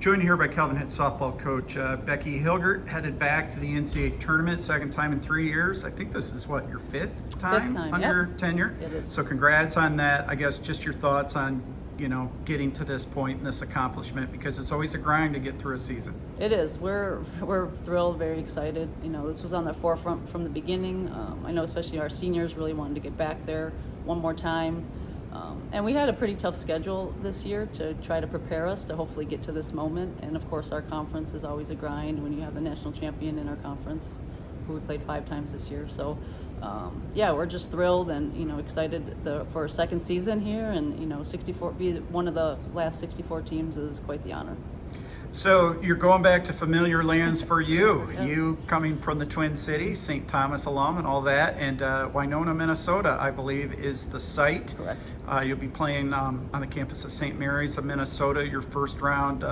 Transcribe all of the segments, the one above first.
Joined here by Calvin head softball coach Becky Hilgert, headed back to the NCAA tournament, second time in 3 years. I think this is what, your fifth time on yep. your tenure? It is. So congrats on that. I guess just your thoughts on, getting to this point and this accomplishment, because it's always a grind to get through a season. It is. We're thrilled, very excited. This was on the forefront from the beginning. I know especially our seniors really wanted to get back there one more time. And we had a pretty tough schedule this year to try to prepare us to hopefully get to this moment. And of course, our conference is always a grind when you have the national champion in our conference, who we played 5 times this year. So, we're just thrilled and excited for a second season here. And 64, be one of the last 64 teams is quite the honor. So you're going back to familiar lands for you. Yes. You coming from the Twin Cities, St. Thomas alum and all that, and Winona, Minnesota, I believe, is the site. Correct. You'll be playing on the campus of St. Mary's of Minnesota. Your first round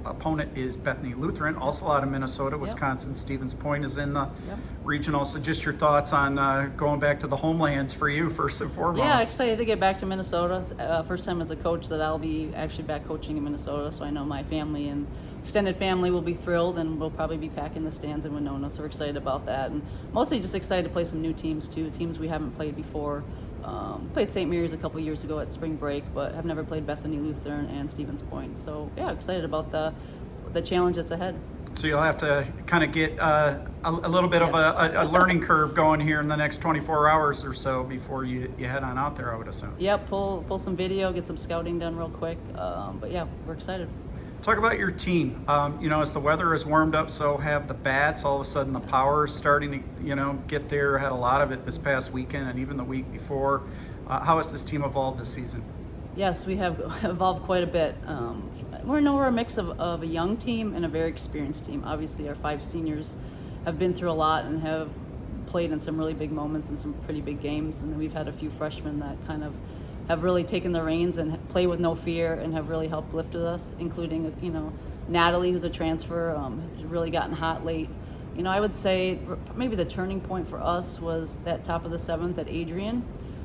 opponent is Bethany Lutheran, also out of Minnesota. Yep. Wisconsin Stevens Point is in the Yep. regional. So just your thoughts on going back to the homelands for you, first and foremost. Yeah, excited to get back to Minnesota. First time as a coach that I'll be actually back coaching in Minnesota, so I know my family and extended family will be thrilled, and we'll probably be packing the stands in Winona, so we're excited about that. And mostly just excited to play some new teams too, teams we haven't played before. Played St. Mary's a couple years ago at spring break, but have never played Bethany Lutheran and Stevens Point. So yeah, excited about the challenge that's ahead. So you'll have to kind of get a little bit of a learning curve going here in the next 24 hours or so before you head on out there, I would assume. Yep, pull some video, get some scouting done real quick. But yeah, we're excited. Talk about your team. As the weather has warmed up, so have the bats. All of a sudden, the power is starting to, get there. Had a lot of it this past weekend and even the week before. How has this team evolved this season? Yes, we have evolved quite a bit. We're a mix of a young team and a very experienced team. Obviously, our 5 seniors have been through a lot and have played in some really big moments and some pretty big games. And then we've had a few freshmen that kind of have really taken the reins and play with no fear and have really helped lifted us, including, Natalie, who's a transfer, really gotten hot late. I would say maybe the turning point for us was that top of the 7th at Adrian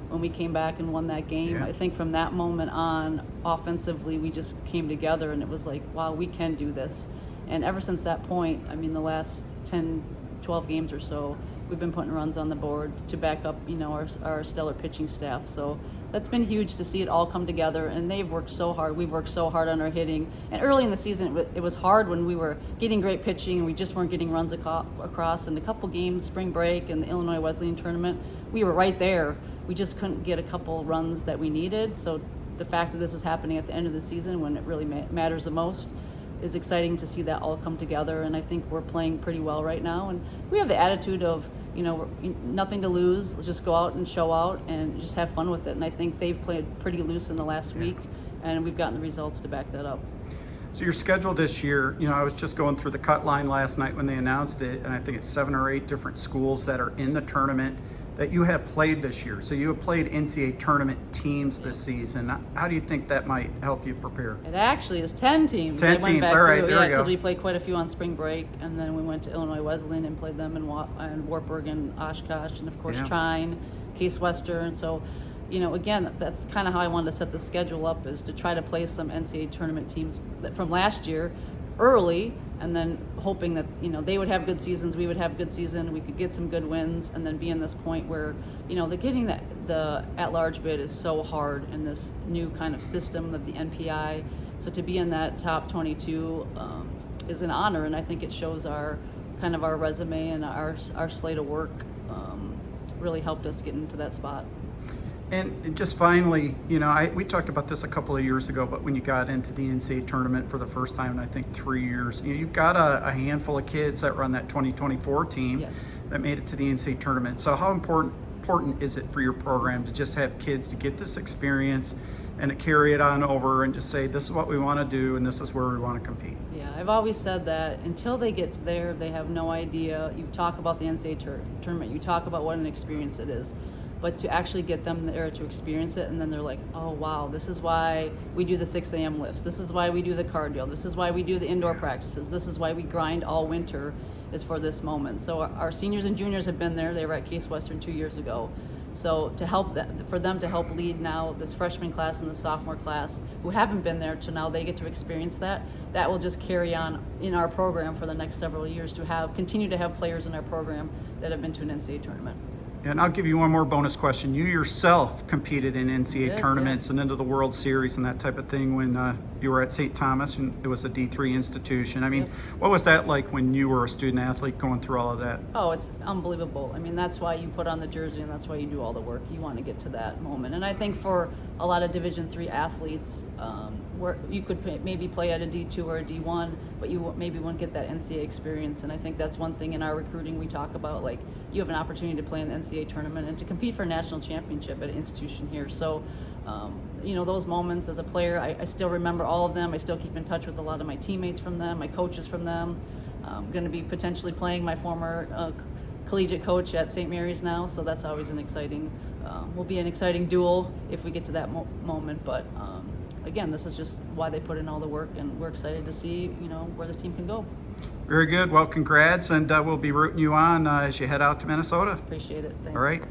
when we came back and won that game. Yeah. I think from that moment on, offensively, we just came together and it was like, wow, we can do this. And ever since that point, the last 10, 12 games or so, we've been putting runs on the board to back up, our stellar pitching staff. So that's been huge to see it all come together, and they've worked so hard. We've worked so hard on our hitting. And early in the season, it was hard when we were getting great pitching and we just weren't getting runs across. And a couple games, spring break and the Illinois Wesleyan tournament, we were right there. We just couldn't get a couple runs that we needed. So the fact that this is happening at the end of the season when it really matters the most is exciting to see that all come together. And I think we're playing pretty well right now. And we have the attitude of, nothing to lose. Let's just go out and show out and just have fun with it. And I think they've played pretty loose in the last week, and we've gotten the results to back that up. So your schedule this year, I was just going through the cut line last night when they announced it, and I think it's 7 or 8 different schools that are in the tournament that you have played this year. So you have played NCAA tournament teams this season. How do you think that might help you prepare? It actually is 10 teams. 10 teams, all right, there we go. Because we played quite a few on spring break, and then we went to Illinois Wesleyan and played them in Wartburg and Oshkosh, and of course Trine, Case Western. So, again, that's kind of how I wanted to set the schedule up, is to try to play some NCAA tournament teams from last year early, and then hoping that they would have good seasons, we would have good season, we could get some good wins, and then be in this point where getting the at-large bid is so hard in this new kind of system of the NPI. So to be in that top 22 is an honor, and I think it shows our resume and our slate of work really helped us get into that spot. And just finally, we talked about this a couple of years ago, but when you got into the NCAA tournament for the first time in I think 3 years, you've got a handful of kids that run that 2024 team. Yes. That made it to the NCAA tournament. So how important is it for your program to just have kids to get this experience and to carry it on over and just say, this is what we want to do and this is where we want to compete? Yeah, I've always said that until they get there, they have no idea. You talk about the NCAA tournament, you talk about what an experience it is. But to actually get them there to experience it, and then they're like, oh wow, this is why we do the 6 a.m. lifts. This is why we do the cardio. This is why we do the indoor practices. This is why we grind all winter, is for this moment. So our seniors and juniors have been there. They were at Case Western 2 years ago. So to help for them to help lead now this freshman class and the sophomore class who haven't been there to now they get to experience that will just carry on in our program for the next several years to continue to have players in our program that have been to an NCAA tournament. And I'll give you one more bonus question. You yourself competed in NCAA tournaments yes. and into the World Series and that type of thing when you were at St. Thomas, and it was a D3 institution. I mean, Yep. What was that like when you were a student athlete going through all of that? Oh, it's unbelievable. I mean, that's why you put on the jersey and that's why you do all the work. You want to get to that moment. And I think for a lot of Division III athletes, where you could maybe play at a D2 or a D1, but you maybe won't get that NCAA experience. And I think that's one thing in our recruiting we talk about, like you have an opportunity to play in the NCAA tournament and to compete for a national championship at an institution here. So, those moments as a player, I still remember all of them. I still keep in touch with a lot of my teammates from them, my coaches from them. I'm going to be potentially playing my former collegiate coach at St. Mary's now, so that's always an exciting, will be an exciting duel if we get to that moment. But again, this is just why they put in all the work, and we're excited to see, where this team can go. Very good. Well, congrats, and we'll be rooting you on as you head out to Minnesota. Appreciate it. Thanks. All right.